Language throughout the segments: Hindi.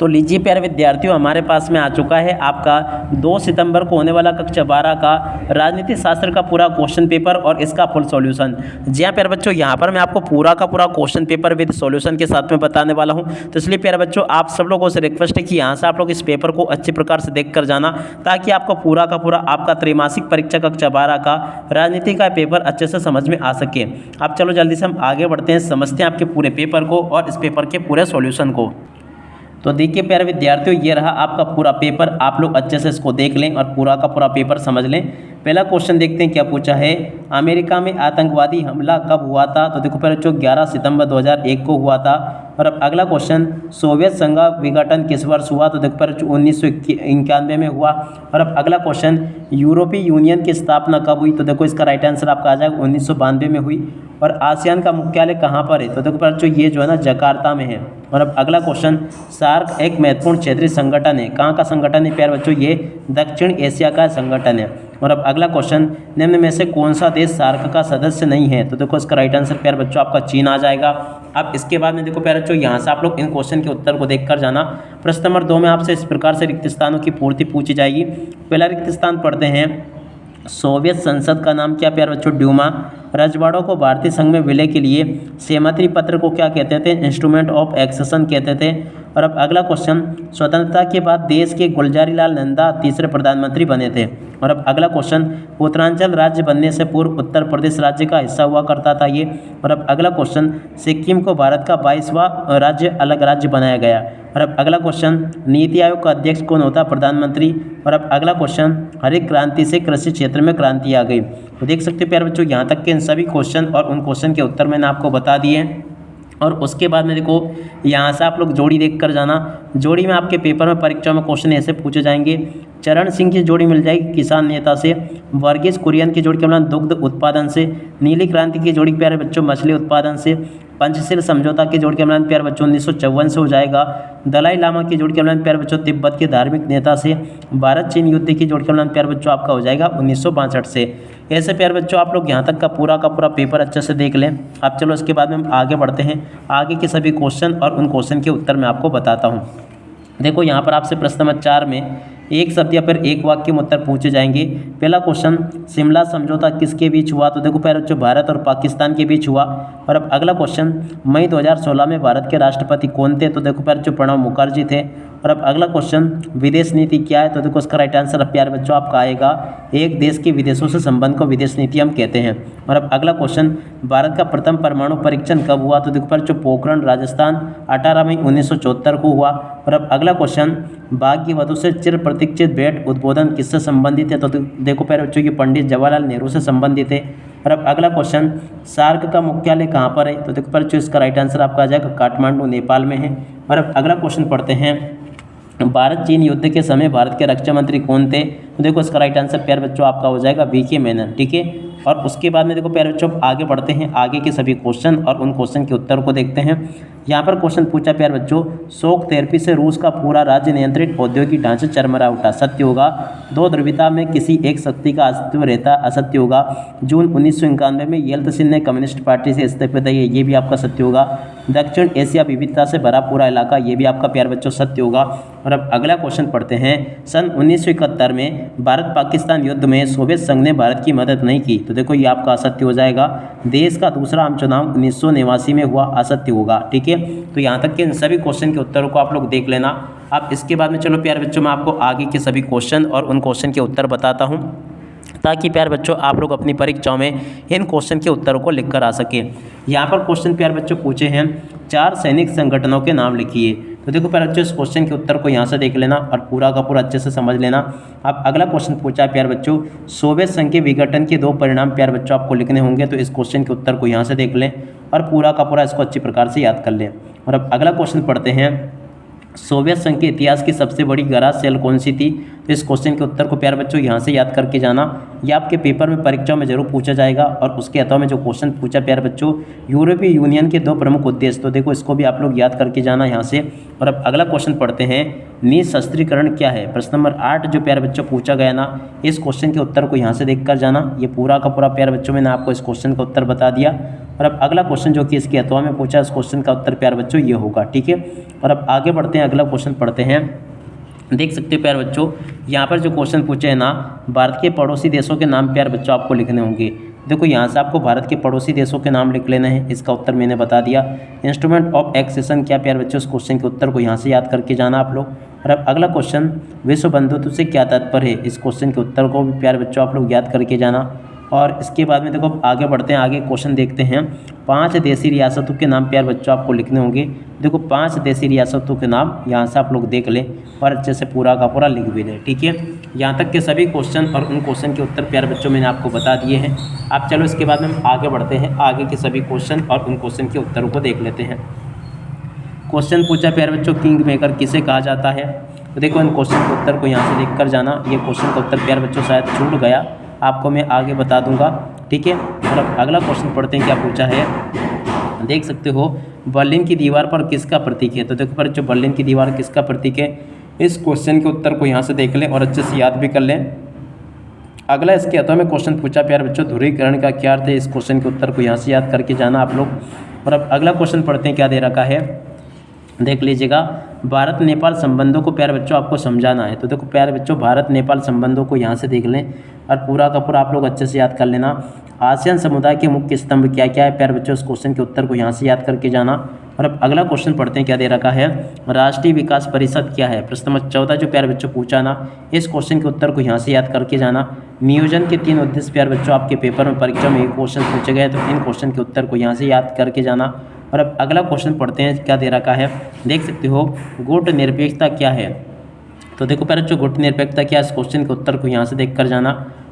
तो लीजिए प्यारे विद्यार्थियों, हमारे पास में आ चुका है आपका 2 सितंबर को होने वाला कक्षा 12 का राजनीति शास्त्र का पूरा क्वेश्चन पेपर और इसका फुल सॉल्यूशन। जी हाँ प्यारे बच्चों, यहाँ पर मैं आपको पूरा का पूरा क्वेश्चन पेपर विद सॉल्यूशन के साथ में बताने वाला हूँ। तो इसलिए प्यारे बच्चों, आप सब लोगों से रिक्वेस्ट है कि यहाँ से आप लोग इस पेपर को अच्छे प्रकार से देख कर जाना, ताकि आपको पूरा का पूरा आपका त्रैमासिक परीक्षा कक्षा 12 का राजनीति का पेपर अच्छे से समझ में आ सके। अब चलो जल्दी से हम आगे बढ़ते हैं, समझते हैं आपके पूरे पेपर को और इस पेपर के पूरे सॉल्यूशन को। तो देखिए प्यारे विद्यार्थियों, ये रहा आपका पूरा पेपर। आप लोग अच्छे से इसको देख लें और पूरा का पूरा पेपर समझ लें। पहला क्वेश्चन देखते हैं क्या पूछा है। अमेरिका में आतंकवादी हमला कब हुआ था? तो देखो पहले जो 11 सितंबर 2001 को हुआ था। और अब अगला क्वेश्चन, सोवियत संघ का विघटन किस वर्ष हुआ? तो देखो पहले 1991 में हुआ। और अब अगला क्वेश्चन, यूरोपीय यूनियन की स्थापना कब हुई? तो देखो इसका राइट आंसर आपका आ जाएगा 1992 में हुई। और आसियान का मुख्यालय कहाँ पर है? तो देखो पहले जो ये जो है ना जकार्ता में है। और अब अगला क्वेश्चन, सार्क एक महत्वपूर्ण क्षेत्रीय संगठन है, कहाँ का संगठन है प्यारे बच्चों? ये दक्षिण एशिया का संगठन है। और अब अगला क्वेश्चन, निम्न में से कौन सा देश सार्क का सदस्य नहीं है? तो देखो इसका राइट आंसर प्यारे बच्चों आपका चीन आ जाएगा। अब इसके बाद में देखो प्यारे बच्चों, यहाँ से आप लोग इन क्वेश्चन के उत्तर को देख कर जाना। प्रश्न नंबर 2 में आपसे इस प्रकार से रिक्त स्थानों की पूर्ति पूछी जाएगी। पहला रिक्त स्थान पढ़ते हैं, सोवियत संसद का नाम क्या प्यारे बच्चों? ड्यूमा। रजवाड़ों को भारतीय संघ में विलय के लिए सहमति पत्र को क्या कहते थे? इंस्ट्रूमेंट ऑफ एक्सेशन कहते थे। और अब अगला क्वेश्चन, स्वतंत्रता के बाद देश के गुलजारी लाल नंदा तीसरे प्रधानमंत्री बने थे। और अब अगला क्वेश्चन, उत्तरांचल राज्य बनने से पूर्व उत्तर प्रदेश राज्य का हिस्सा हुआ करता था ये। और अब अगला क्वेश्चन, सिक्किम को भारत का 22वां राज्य अलग राज्य बनाया गया। और अब अगला क्वेश्चन, नीति आयोग का अध्यक्ष कौन होता? प्रधानमंत्री। और अब अगला क्वेश्चन, हरित क्रांति से कृषि क्षेत्र में क्रांति आ गई। तो देख सकते हो प्यारे बच्चों, यहाँ तक के इन सभी क्वेश्चन और उन क्वेश्चन के उत्तर मैंने आपको बता दिए। और उसके बाद में देखो यहाँ से आप लोग जोड़ी देख कर जाना। जोड़ी में आपके पेपर में परीक्षा में क्वेश्चन ऐसे पूछे जाएंगे। चरण सिंह की जोड़ी मिल जाएगी किसान नेता से। वर्गीज कुरियन की जोड़ी के मिलान दुग्ध उत्पादन से। नीली क्रांति की जोड़ी प्यारे बच्चों मछली उत्पादन से। पंचशील समझौता की जोड़ी के मिलान प्यारे बच्चों 1954 से हो जाएगा। दलाई लामा की जोड़ी के मिलान प्यारे बच्चों तिब्बत के धार्मिक नेता से। भारत चीन युद्ध की जोड़ी के मिलान प्यारे बच्चों आपका हो जाएगा 1962 से। ऐसे प्यारे बच्चों आप लोग यहाँ तक का पूरा पेपर अच्छे से देख लें। अब चलो इसके बाद में हम आगे बढ़ते हैं। आगे के सभी क्वेश्चन और उन क्वेश्चन के उत्तर मैं आपको बताता हूँ। देखो यहाँ पर आपसे प्रश्न नंबर 4 में एक शब्द या फिर एक वाक्य में उत्तर पूछे जाएंगे। पहला क्वेश्चन, शिमला समझौता किसके बीच हुआ? तो देखो पहले बच्चों भारत और पाकिस्तान के बीच हुआ। और अब अगला क्वेश्चन, मई 2016 में भारत के राष्ट्रपति कौन थे? तो देखो प्यारे बच्चों प्रणब मुखर्जी थे। और अब अगला क्वेश्चन, विदेश नीति क्या है? तो देखो इसका राइट आंसर अब प्यारे बच्चों आपका आएगा, एक देश के विदेशों से संबंध को विदेश नीति हम कहते हैं। और अब अगला क्वेश्चन, भारत का प्रथम परमाणु परीक्षण कब हुआ? तो देखो प्यारे बच्चों पोखरण राजस्थान 18 मई 1974 को हुआ। और अब अगला क्वेश्चन, भाग्यवधु से चिर प्रतीक्षित भेंट उद्बोधन किससे संबंधित है? तो देखो प्यारे बच्चों, ये पंडित जवाहरलाल नेहरू से संबंधित है। और अब अगला क्वेश्चन, सार्क का मुख्यालय कहाँ पर है? तो देखो प्यारे बच्चों इसका राइट आंसर आपका आ जाएगा काठमांडू नेपाल में है। और अब अगला क्वेश्चन पढ़ते हैं, भारत चीन युद्ध के समय भारत के रक्षा मंत्री कौन थे? तो देखो इसका राइट आंसर प्यारे बच्चों आपका हो जाएगा वी.के. मेनन। ठीक है। और उसके बाद में देखो प्यारे बच्चों आगे बढ़ते हैं, आगे के सभी क्वेश्चन और उन क्वेश्चन के उत्तर को देखते हैं। यहाँ पर क्वेश्चन पूछा प्यारे बच्चों, शॉक थेरेपी से रूस का पूरा राज्य नियंत्रित औद्योगिक ढांचा चरमरा उठा, सत्य होगा। दो ध्रुवीयता में किसी एक शक्ति का अस्तित्व रहता, असत्य होगा। जून 1991 में येल्तसिन ने कम्युनिस्ट पार्टी से इस्तीफा दिया, ये भी आपका सत्य होगा। दक्षिण एशिया विविधता से भरा पूरा इलाका, ये भी आपका प्यारे बच्चों सत्य होगा। और अब अगला क्वेश्चन पढ़ते हैं, सन 1971 में भारत पाकिस्तान युद्ध में सोवियत संघ ने भारत की मदद नहीं की। तो देखो ये आपका असत्य हो जाएगा। देश का दूसरा आम चुनाव 1989 में हुआ, असत्य होगा। ठीक है। तो यहाँ तक के इन सभी क्वेश्चन के उत्तरों को आप लोग देख लेना। अब इसके बाद में चलो प्यारे बच्चों, मैं आपको आगे के सभी क्वेश्चन और उन क्वेश्चन के उत्तर बताता हूँ, ताकि प्यारे बच्चों आप लोग अपनी परीक्षाओं में इन क्वेश्चन के उत्तरों को लिख कर आ सके। यहाँ पर क्वेश्चन प्यारे बच्चों पूछे हैं, 4 सैनिक संगठनों के नाम लिखिए। तो देखो प्यारे बच्चों इस क्वेश्चन के उत्तर को यहाँ से देख लेना और पूरा का पूरा अच्छे से समझ लेना। अब अगला क्वेश्चन पूछा है प्यारे बच्चों, सोवियत संघ के विघटन के 2 परिणाम प्यारे बच्चों आपको लिखने होंगे। तो इस क्वेश्चन के उत्तर को यहाँ से देख लें और पूरा का पूरा इसको अच्छी प्रकार से याद कर लें। और अब अगला क्वेश्चन पढ़ते हैं, सोवियत संघ के इतिहास की सबसे बड़ी गराज सेल कौन सी थी? तो इस क्वेश्चन के उत्तर को प्यारे बच्चों यहाँ से याद करके जाना। यह आपके पेपर में परीक्षा में जरूर पूछा जाएगा। और उसके अथवा में जो क्वेश्चन पूछा प्यारे बच्चों, यूरोपीय यूनियन के 2 प्रमुख उद्देश्य, तो देखो इसको भी आप लोग याद करके जाना यहाँ से। और अब अगला क्वेश्चन पढ़ते हैं, निःशस्त्रीकरण क्या है? प्रश्न नंबर 8 जो प्यारे बच्चों पूछा गया ना, इस क्वेश्चन के उत्तर को यहाँ से देख कर जाना। ये पूरा का पूरा प्यारे बच्चों मैंने आपको इस क्वेश्चन का उत्तर बता दिया। और अब अगला क्वेश्चन जो कि इसके अथवा में पूछा, इस क्वेश्चन का उत्तर प्यारे बच्चों ये होगा। ठीक है, और अब आगे बढ़ते हैं, अगला क्वेश्चन पढ़ते हैं। देख सकते हो प्यारे बच्चों, यहाँ पर जो क्वेश्चन पूछे हैं ना, भारत के पड़ोसी देशों के नाम प्यारे बच्चों आपको लिखने होंगे। देखो यहाँ से आपको भारत के पड़ोसी देशों के नाम लिख लेना है, इसका उत्तर मैंने बता दिया। इंस्ट्रूमेंट ऑफ एक्सेशन क्या प्यारे बच्चों, इस क्वेश्चन के उत्तर को यहाँ से याद करके जाना आप लोग। और अब अगला क्वेश्चन, विश्व बंधुत्व से क्या तात्पर्य है, इस क्वेश्चन के उत्तर को भी प्यारे बच्चों आप लोग याद करके जाना। और इसके बाद में देखो आगे बढ़ते हैं, आगे क्वेश्चन देखते हैं। 5 देसी रियासतों के नाम प्यारे बच्चों आपको लिखने होंगे। देखो 5 देसी रियासतों के नाम यहाँ से आप लोग देख लें और अच्छे से पूरा का पूरा लिख भी लें। ठीक है, यहाँ तक के सभी क्वेश्चन और उन क्वेश्चन के उत्तर प्यारे बच्चों मैंने आपको बता दिए हैं। आप चलो इसके बाद में हम आगे बढ़ते हैं, आगे के सभी क्वेश्चन और उन क्वेश्चन के उत्तरों को देख लेते हैं। क्वेश्चन पूछा प्यारे बच्चों, किंग मेकर किसे कहा जाता है। तो देखो इन क्वेश्चन के उत्तर को यहाँ से देख कर जाना। ये क्वेश्चन का उत्तर प्यारे बच्चों शायद छूट गया, आपको मैं आगे बता दूंगा। ठीक है, और अब अगला क्वेश्चन पढ़ते हैं, क्या पूछा है। देख सकते हो, बर्लिन की दीवार पर किसका प्रतीक है। तो देखो पर जो बर्लिन की दीवार किसका प्रतीक है, इस क्वेश्चन के उत्तर को यहाँ से देख लें और अच्छे से याद भी कर लें। अगला इसके अथवा में क्वेश्चन पूछा प्यारे बच्चों, ध्रुवीकरण का क्या अर्थ है, इस क्वेश्चन के उत्तर को यहाँ से याद करके जाना आप लोग। और अब अगला क्वेश्चन पढ़ते हैं, क्या दे रखा है देख लीजिएगा। भारत नेपाल संबंधों को प्यारे बच्चों आपको समझाना है। तो देखो प्यारे बच्चों, भारत नेपाल संबंधों को यहाँ से देख लें और पूरा का पूरा आप लोग अच्छे से याद कर लेना। आसियान समुदाय के मुख्य स्तंभ क्या क्या है प्यारे बच्चों, इस क्वेश्चन के उत्तर को यहाँ से याद करके जाना। और अब अगला क्वेश्चन पढ़ते हैं, क्या दे रखा है। राष्ट्रीय विकास परिषद क्या है, प्रश्न नंबर 14 जो प्यारे बच्चों पूछा ना, इस क्वेश्चन के उत्तर को यहाँ से याद करके जाना। नियोजन के 3 उद्देश्य प्यारे बच्चों आपके पेपर में परीक्षा में एक क्वेश्चन पूछे गए, तो इन क्वेश्चन के उत्तर को यहाँ से याद करके जाना। और अब अगला क्वेश्चन पढ़ते हैं, क्या दे रखा है देख सकते हो, गुट निरपेक्षता क्या है। तो देखो प्यारे बच्चों, गुट निरपेक्षता क्या, इस क्वेश्चन के उत्तर को यहाँ से देख कर जाना।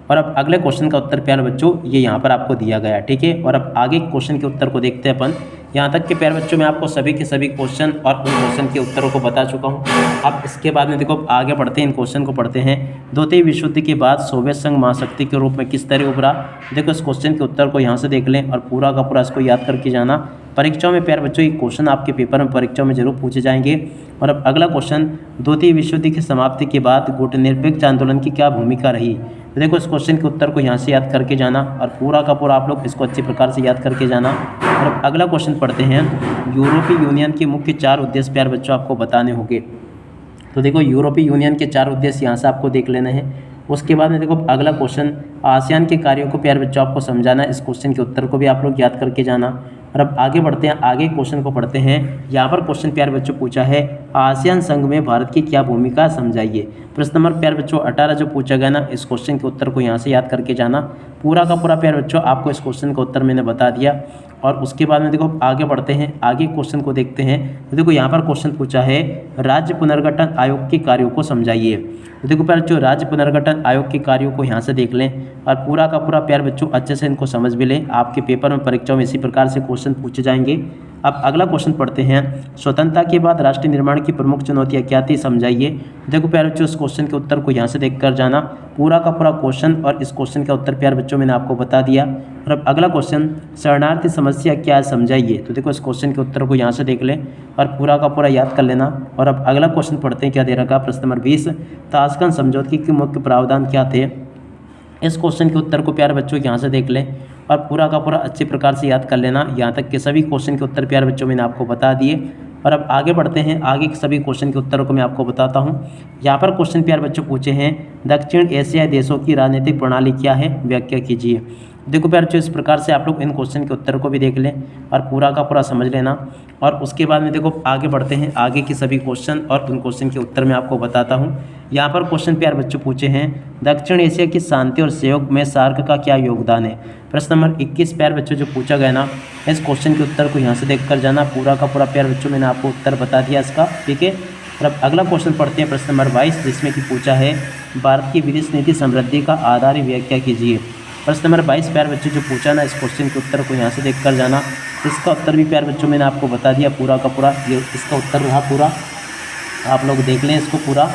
और अब अगले क्वेश्चन का उत्तर प्यारे बच्चों ये यहाँ पर आपको दिया गया। ठीक है, और अब आगे क्वेश्चन के उत्तर को देखते हैं अपन। यहाँ तक के प्यारे बच्चों मैं आपको सभी के सभी क्वेश्चन और उन क्वेश्चन के उत्तरों को बता चुका हूँ। अब इसके बाद में देखो आगे बढ़ते हैं, इन क्वेश्चन को पढ़ते हैं। द्वितीय विश्व युद्ध के बाद सोवियत संघ महाशक्ति के रूप में किस तरह उभरा। देखो इस क्वेश्चन के उत्तर को यहाँ से देख लें और पूरा का पूरा इसको याद करके जाना। परीक्षाओं में प्यारे बच्चों ये क्वेश्चन आपके पेपर में परीक्षाओं में जरूर पूछे जाएंगे। और अब अगला क्वेश्चन, द्वितीय विश्व युद्ध की समाप्ति के बाद गुटनिरपेक्ष आंदोलन की क्या भूमिका रही। तो देखो इस क्वेश्चन के उत्तर को यहाँ से याद करके जाना और पूरा का पूरा आप लोग इसको अच्छी प्रकार से याद करके जाना। और अब अगला क्वेश्चन पढ़ते हैं, यूरोपीय यूनियन के मुख्य 4 उद्देश्य प्यारे बच्चों आपको बताने होंगे। तो देखो यूरोपीय यूनियन के 4 उद्देश्य यहाँ से आपको देख लेना है। उसके बाद में देखो अगला क्वेश्चन, आसियान के कार्यों को प्यारे बच्चों आपको समझाना है, इस क्वेश्चन के उत्तर को भी आप लोग याद करके जाना। और अब आगे बढ़ते हैं, आगे क्वेश्चन को पढ़ते हैं। यहाँ पर क्वेश्चन प्यारे बच्चों पूछा है, आसियान संघ में भारत की क्या भूमिका समझाइए। प्रश्न नंबर प्यारे बच्चों 18 जो पूछा गया ना, इस क्वेश्चन के उत्तर को यहाँ से याद करके जाना। पूरा का पूरा प्यारे बच्चों आपको इस क्वेश्चन का उत्तर मैंने बता दिया। और उसके बाद में देखो आगे बढ़ते हैं, आगे क्वेश्चन को देखते हैं। तो देखो यहाँ पर क्वेश्चन पूछा है, राज्य पुनर्गठन आयोग के कार्यों को समझाइए। तो देखो प्यारे बच्चों, राज्य पुनर्गठन आयोग के कार्यों को यहाँ से देख लें और पूरा का पूरा प्यारे बच्चों अच्छे से इनको समझ भी लें। आपके पेपर में परीक्षाओं में इसी प्रकार से क्वेश्चन पूछे जाएंगे। अब अगला क्वेश्चन पढ़ते हैं, स्वतंत्रता के बाद राष्ट्रीय निर्माण की प्रमुख चुनौतियाँ क्या थी समझाइए। देखो प्यारे बच्चों, इस क्वेश्चन के उत्तर को यहाँ से देख कर जाना। पूरा का पूरा क्वेश्चन और इस क्वेश्चन का उत्तर प्यारे बच्चों मैंने आपको बता दिया। और अब अगला क्वेश्चन, शरणार्थी समस्या क्या है समझाइए। तो देखो इस क्वेश्चन के उत्तर को यहाँ से देख लें और पूरा का पूरा याद कर लेना। और अब अगला क्वेश्चन पढ़ते हैं, क्या दे रखा प्रश्न नंबर 20, ताशकंद समझौते के मुख्य प्रावधान क्या थे। इस क्वेश्चन के उत्तर को प्यारे बच्चों यहाँ से देख लें और पूरा का पूरा अच्छी प्रकार से याद कर लेना। यहाँ तक के सभी क्वेश्चन के उत्तर प्यारे बच्चों मैंने आपको बता दिए। और अब आगे बढ़ते हैं, आगे के सभी क्वेश्चन के उत्तरों को मैं आपको बताता हूँ। यहाँ पर क्वेश्चन प्यारे बच्चों पूछे हैं, दक्षिण एशियाई देशों की राजनीतिक प्रणाली क्या है, व्याख्या कीजिए। देखो प्यारे बच्चों, इस प्रकार से आप लोग इन क्वेश्चन के उत्तर को भी देख लें और पूरा का पूरा समझ लेना। और उसके बाद में देखो आगे बढ़ते हैं, आगे के सभी क्वेश्चन और उन क्वेश्चन के उत्तर मैं आपको बताता हूँ। यहाँ पर क्वेश्चन प्यारे बच्चों पूछे हैं, दक्षिण एशिया की शांति और सहयोग में सार्क का क्या योगदान है। प्रश्न नंबर 21 प्यारे बच्चों जो पूछा गया ना, इस क्वेश्चन के उत्तर को यहाँ से देख कर जाना। पूरा का पूरा प्यारे बच्चों मैंने आपको उत्तर बता दिया इसका। ठीक है, और अब अगला क्वेश्चन पढ़ते हैं, प्रश्न नंबर 22, जिसमें कि पूछा है, भारत की विदेश नीति समृद्धि का आधार व्याख्या कीजिए। प्रश्न नंबर 22 प्यारे बच्चों जो पूछा ना, इस क्वेश्चन के उत्तर को यहाँ से देख कर जाना। इसका उत्तर भी प्यारे बच्चों मैंने आपको बता दिया। पूरा का पूरा ये इसका उत्तर रहा पूरा, आप लोग देख लें इसको पूरा।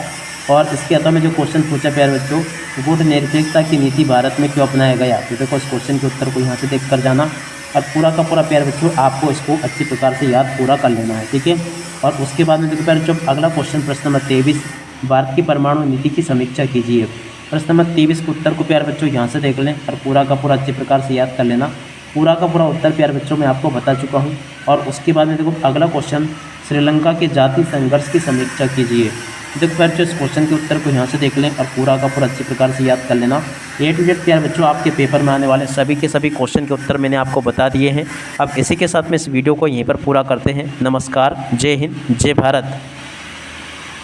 और इसके अलावा में जो क्वेश्चन पूछा प्यारे बच्चों, गुट निरपेक्षता की नीति भारत में क्यों अपनाया गया। तो देखो इस क्वेश्चन के उत्तर को यहाँ से देख कर जाना और पूरा का पूरा प्यारे बच्चों आपको इसको अच्छी प्रकार से याद पूरा कर लेना है। ठीक है, और उसके बाद में देखो प्यारे बच्चों अगला क्वेश्चन प्रश्न नंबर 23, भारत की परमाणु नीति की समीक्षा कीजिए। प्रश्न नंबर 23 के उत्तर को प्यारे बच्चों यहाँ से देख लें और पूरा का पूरा अच्छी प्रकार से याद कर लेना। पूरा का पूरा उत्तर प्यारे बच्चों मैं आपको बता चुका हूँ। और उसके बाद में देखो अगला क्वेश्चन, श्रीलंका के जाति संघर्ष की समीक्षा कीजिए। देखो प्यारे बच्चों इस क्वेश्चन के उत्तर को यहाँ से देख लें और पूरा का पूरा अच्छी प्रकार से याद कर लेना। A to Z प्यारे बच्चों आपके पेपर में आने वाले सभी के सभी क्वेश्चन के उत्तर मैंने आपको बता दिए हैं। अब इसी के साथ में इस वीडियो को यहीं पर पूरा करते हैं। नमस्कार, जय हिंद, जय भारत।